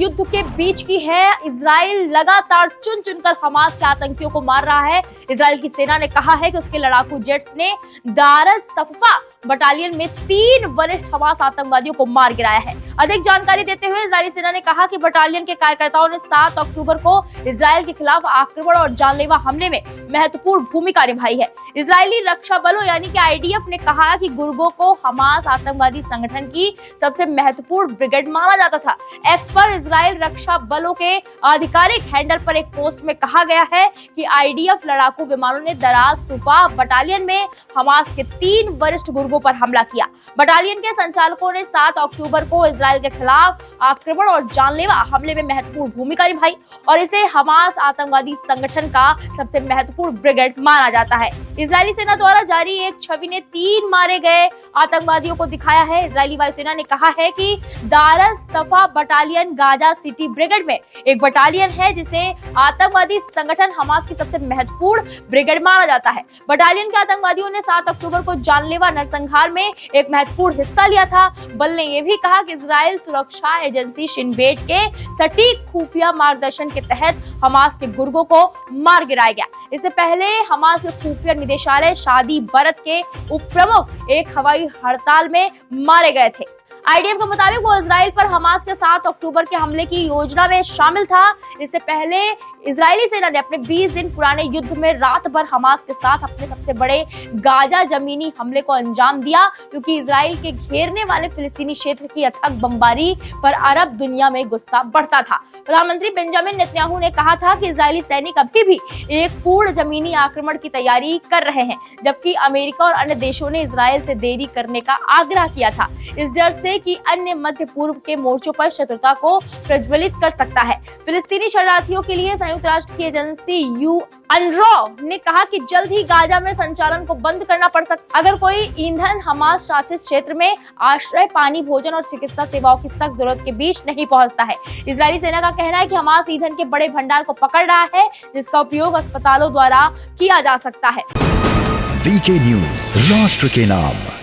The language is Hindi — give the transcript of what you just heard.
युद्ध के बीच की है। इजराइल लगातार चुन चुनकर हमास के आतंकियों को मार रहा है। इजराइल की सेना ने कहा है कि उसके लड़ाकू जेट्स ने दारस तफा बटालियन में 3 वरिष्ठ हमास आतंकवादियों को मार गिराया है। अधिक जानकारी देते हुए इजरायली सेना ने कहा कि बटालियन के कार्यकर्ताओं ने 7 अक्टूबर को इजराइल के खिलाफ आक्रमण और जानलेवा हमले में महत्वपूर्ण भूमिका निभाई है। इजरायली रक्षा बलों यानी कि आईडीएफ ने कहा कि गुर्गो को हमास आतंकवादी संगठन की सबसे महत्वपूर्ण ब्रिगेड माना जाता था। एक्स पर इजराइल रक्षा बलों के आधिकारिक हैंडल पर एक पोस्ट में कहा गया है कि आईडीएफ लड़ाकू विमानों ने दराज तुफा बटालियन में हमास के 3 वरिष्ठ गुर्गों पर हमला किया। बटालियन के संचालकों ने 7 अक्टूबर को इजराइल के खिलाफ आक्रमण और जानलेवा हमले में महत्वपूर्ण भूमिका निभाई और इसे हमास आतंकवादी संगठन का सबसे महत्वपूर्ण ब्रिगेड माना जाता है। इजरायली सेना द्वारा जारी एक छवि ने 3 मारे गए आतंकवादियों को दिखाया है। इजरायली वायुसेना ने कहा है कि दारस तफा बटालियन गाजा सिटी ब्रिगेड में एक बटालियन है जिसे आतंकवादी संगठन हमास की सबसे महत्वपूर्ण ब्रिगेड माना जाता है। बटालियन के आतंकवादियों ने 7 अक्टूबर को जानलेवा नरसंहार में एक महत्वपूर्ण हिस्सा लिया था। बल ने यह भी कहा कि इजराइल सुरक्षा एजेंसी शिन बेट के सटीक खुफिया मार्गदर्शन के तहत हमास के गुर्गों को मार गिराया गया। इससे पहले हमास के खुफिया निदेशालय शादी बरत के उप प्रमुख एक हवाई हड़ताल में मारे गए थे। आईडीएफ के मुताबिक वो इजराइल पर हमास के 7 अक्टूबर के हमले की योजना में शामिल था। इससे पहले इजरायली सेना ने अपने 20 दिन पुराने युद्ध में रात भर हमास के साथ अपने सबसे बड़े गाजा जमीनी हमले को अंजाम दिया, क्योंकि इजराइल के घेरने वाले फिलिस्तीनी क्षेत्र की अथक बमबारी पर अरब दुनिया में गुस्सा बढ़ता था। प्रधानमंत्री बेंजामिन नेतन्याहू ने कहा था कि इजरायली सैनिक अभी भी एक पूर्ण जमीनी आक्रमण की तैयारी कर रहे हैं, जबकि अमेरिका और अन्य देशों ने इजराइल से देरी करने का आग्रह किया था, इस डर से कि अन्य मध्य पूर्व के मोर्चों पर शत्रुता को प्रज्वलित कर सकता है। फिलिस्तीनी शरणार्थियों के लिए संयुक्त राष्ट्र की एजेंसी UNRWA ने कहा कि जल्द ही गाजा में संचालन को बंद करना पड़ सकता अगर कोई ईंधन हमास शासित क्षेत्र में आश्रय, पानी, भोजन और चिकित्सा सेवाओं की सख्त जरूरत के बीच नहीं पहुंचता है। इजरायली सेना का कहना है कि हमास ईंधन के बड़े भंडार को पकड़ रहा है, जिसका उपयोग अस्पतालों द्वारा किया जा सकता है। VK न्यूज, राष्ट्र के नाम।